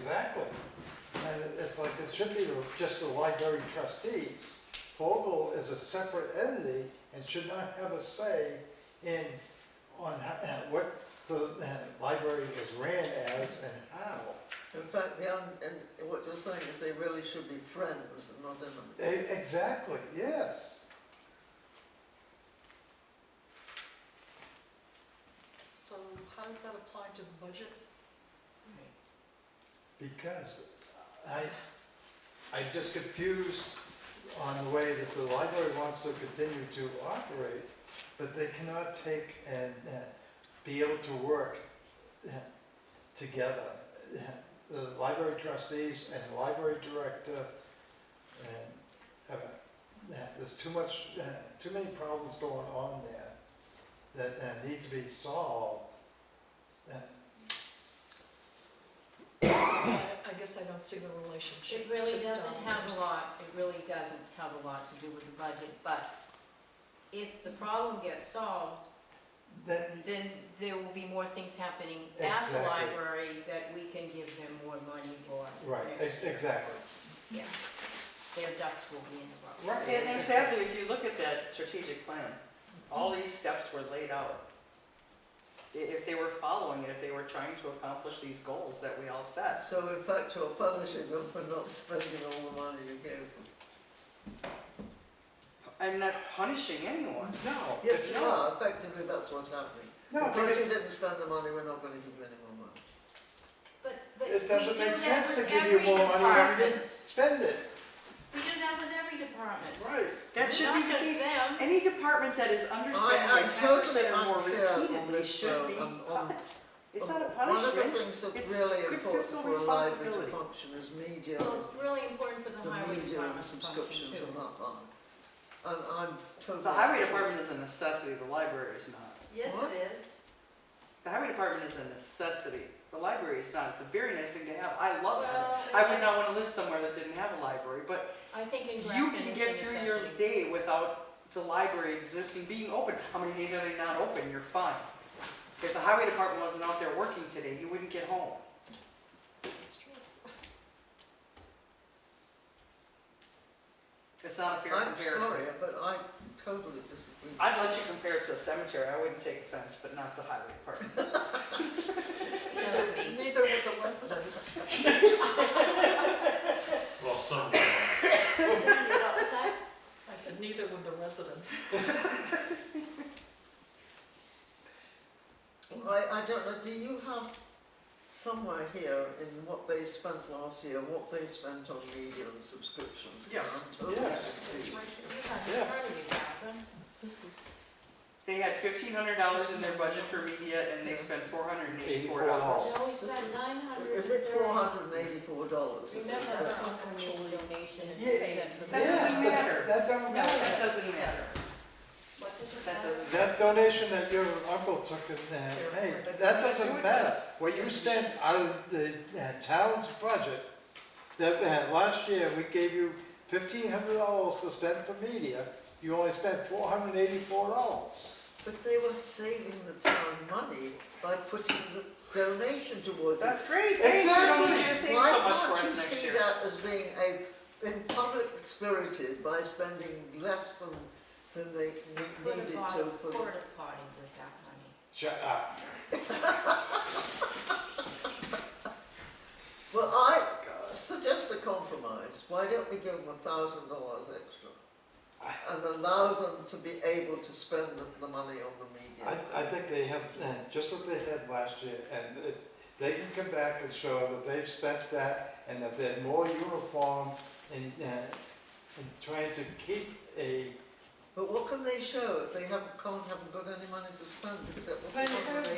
exactly. And it's like, it should be just the library trustees. Fogel is a separate entity and should not have a say on what the library is ran as and how. In fact, and what you're saying is they really should be friends and not enemies. Exactly, yes. So how does that apply to the budget? Because I'm just confused on the way that the library wants to continue to operate, but they cannot take and be able to work together. The library trustees and the library director, and there's too many problems going on there that need to be solved. I guess I don't see the relationship. It really to doesn't have a dollars. lot, it really doesn't have a lot to do with the budget, but if the problem gets solved, then there will be more things happening at the Exactly. library that we can give them more money for. Right, next year. exactly. Yeah, their ducks will be in a row. Right. And sadly, if you look at that strategic plan, all these steps were laid out. If they were following it, if they were trying to accomplish these goals that we all set. So in fact, you're punishing them for not spending all the money you gave them. I'm not punishing anyone. No. Yes, it's you not. are. Effectively, that's what's happening. No, Because you because didn't spend the money, we're not going to give you any more money. But it doesn't we do make that sense to with give you every more money if you department. didn't spend it. We do that with every department. Right. That should be Not the just case. them. Any department that is underspent by I'm 10% totally or more unclear on repeatedly this, should be on- cut. It's not a One of the punishment. things that's It's really good important fiscal for a library to responsibility. function is media. Well, it's really important for the The highway media and department to function subscriptions too. are not on. And I'm totally. The highway department is a necessity, the library is not. Yes, What? it is. The highway department is a necessity. The library is not. It's a very nice thing to have. I love it. Well, I would not want to live somewhere that didn't have a library, but I think in you Grafton can it's get a through your necessity. day without the library existing, being open. How many days are they not open? You're fine. If the highway department wasn't out there working today, you wouldn't get home. That's true. It's not a fair I'm comparison. sorry, but I totally disagree. I'd let you compare it to a cemetery. I wouldn't take offense, but not the highway department. Neither would the residents. Well, some. I said neither would the residents. I don't know, do you have somewhere here in what they spent last year, what they spent on media and subscriptions? Yes. I'm totally Yes. It's confused. right here. You have Yes. heard of it, Grafton. This is, They had $1,500 in their budget for media, and they spent $484. No, we This spent is- $900. Is it $484? Remember, That's that's not not actually- donation, it's Yeah, paid for. That doesn't but matter. That don't No, That matter. doesn't matter. What does it That matter? doesn't That donation that your uncle took and made, that doesn't matter. What you spent out of the town's budget, that last year we gave you $1,500 to spend for media, you only spent $484. But they were saving the town money by putting the donation towards it. That's great. Thanks. We don't need you to save Why so much for can't us you next see year. that as being in public spirited by spending less than they needed to for the Porta potty with that money. Shut up. Well, I suggest a compromise. Why don't we give them $1,000 extra? And allow them to be able to spend the money on the media. I think they have just what they had last year, and they can come back and show that they've spent that and that they're more uniform in trying to keep a. But what can they show if they haven't got any money to spend? Because that They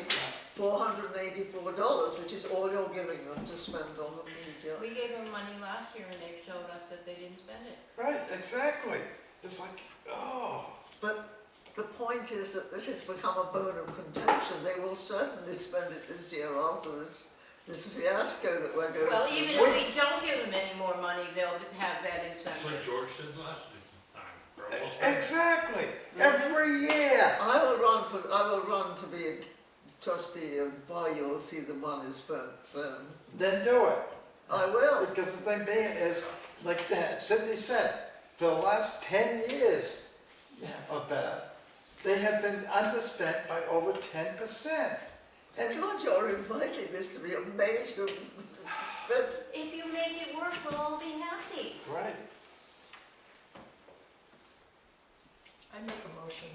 was $484, which is all you're giving them to spend on the media. We gave them money last year and they showed us that they didn't spend it. Right, exactly. It's like, oh. But the point is that this has become a bone of contention. They will certainly spend it this year after this fiasco that we're going Well, through. even if we don't give them any more money, they'll have that That's what incentive. George said last time. We'll spend it. Exactly. Every year. I will run to be a trustee and buy you'll see the money spent then. Then do it. I will. Because the thing being is, like Cindy said, for the last 10 years or better, they have been underspent by over 10%. And George, you're inviting this to be a major spend. If you make it work, we'll all be happy. right, I make a motion.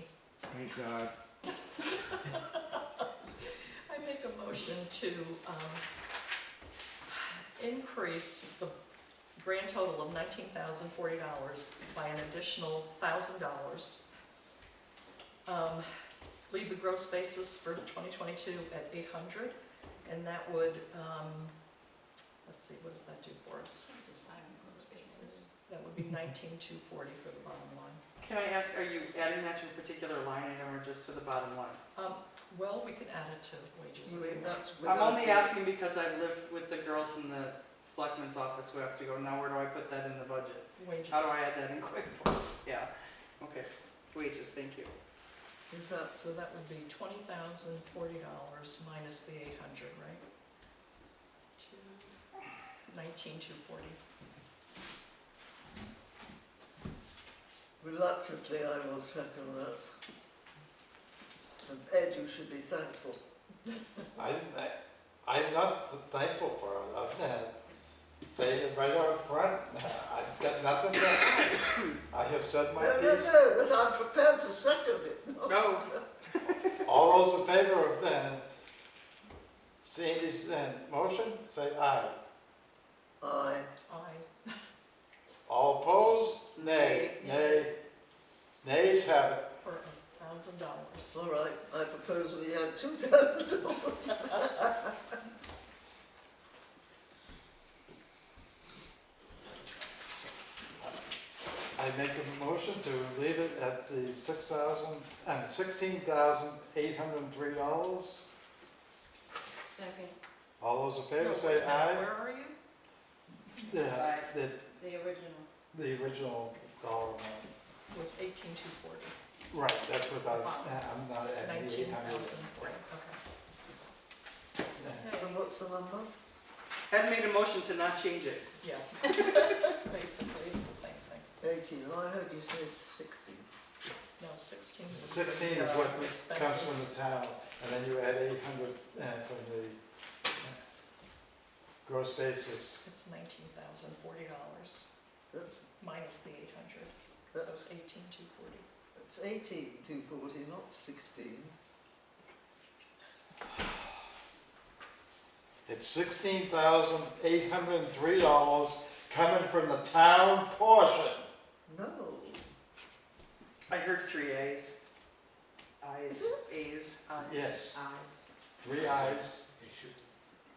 Thank God. I make a motion to increase the grand total of $19,040 by an additional $1,000. Leave the gross basis for 2022 at 800, and that would, let's see, what does that do for us? That would be 19,240 for the bottom line. Can I ask, are you adding that to a particular line item or just to the bottom line? Well, we can add it to wages. I mean, that's I'm without only the- asking because I've lived with the girls in the selectman's office who have to go, now where do I put that in the budget? Wages. How do I add that in QuickBooks? Yeah, okay, wages, thank you. Is that, So that would be $20,040 minus the 800, right? 19,240. reluctantly, I will second that. And Ed, you should be thankful. I'm not thankful for it. Saying it right out front, I've got nothing to hide. I have said my No, piece. that I'm prepared to second it. No. All those in favor of Sandy's motion, say aye. Aye. Aye. All opposed? Nay. Nay. Nays have it. For $1,000. All right, I propose we add $2,000. I make a motion to leave it at the $16,803. Second, All those in No, favor wait a say minute, aye. Where are you? Yeah, the original. the original dollar amount. Was 18,240. Right, that's without, I'm not adding the 800. 19,040, okay. And what's the number? Ed made a motion to not change it. Yeah. Basically, it's the same thing. 18, oh, I heard you say 16. No, 16 is 16 the, is what comes expenses. from the town, and then you add 800 from the gross basis. It's $19,040 That's, minus the 800, so that's, it's 18,240. that's 18,240, not 16. It's $16,803 coming from the town portion. No. I heard 3 A's. A's, A's, I's. Yes. Ayes. 3 ayes.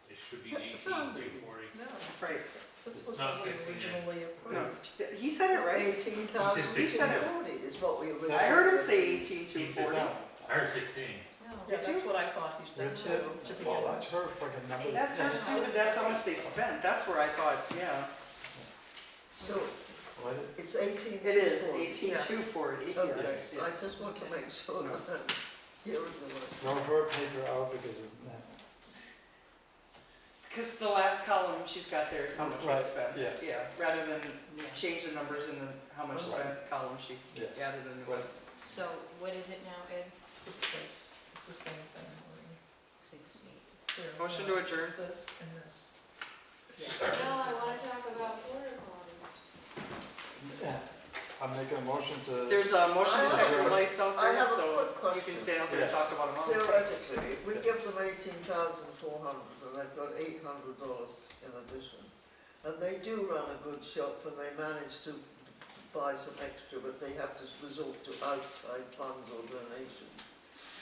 It should be Sound- 18,240. No, Right. this was It's not what we 16, originally No, approved. he said it right. 18,240 is what we originally. I heard him say He said 18,240. no. I heard 16. No. Yeah, that's what I thought he said It's- too, it's- to begin Well, with. that's her freaking number. That's so stupid, that's how much they spent. That's where I thought, yeah. So What? it's 18,240. It is 18,240. Okay, Yes, I yes. just want to make sure No. that here is the one. Throw her paper out because of that. Because the last column she's got there is how much we Right, spent. yes. Yeah, rather than Yeah. change the numbers in the how much Right. spent column, she Yes. added a new But one. So what is it now, Ed? It's this, it's the same thing, Maureen. 16. Here, Motion no, to adjourn. It's this and this. Yes, No, it is No, I and wanna this. talk about border collie. yeah, I'm making a motion to. There's a motion I have detector a- lights out I there, have a so quick you can question. stand out there and Yes. talk about them all. Theoretically, if we give them 18,400 and they've got $800 in addition, and they do run a good shop and they manage to buy some extra, but they have to resort to outside funds or donations,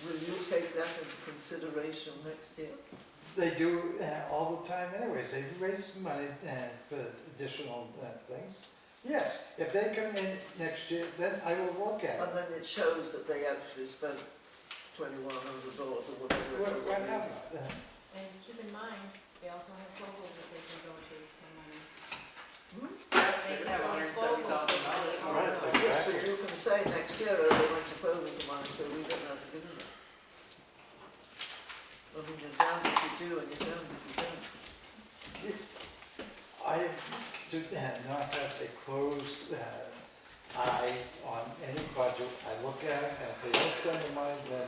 will you take that into consideration next year? They do all the time anyways, they raise money for additional things. Yes, if they come in next year, then I will look at it. And then it shows that they actually spent $2,100 or whatever it was. Whatever. And keep in mind, they also have Bogle that they can go to for money. They can have $170,000. Right, Yes, exactly. but you can say next year, oh, they went to Poland for money, so we don't have to give them it. I mean, you're damned if you do and you're damned if you don't. I do not have a closed eye on any budget. I look at it, and if they don't spend the money, then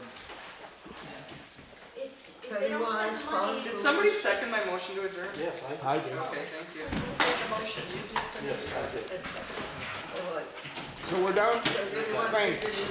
If they don't spend the money, Did somebody second my motion to adjourn? yes, I do. I do. Okay, thank you. Make a motion, you did something. Yes, I did. Ed seconded. All right. So we're done? So everyone, Thanks. did you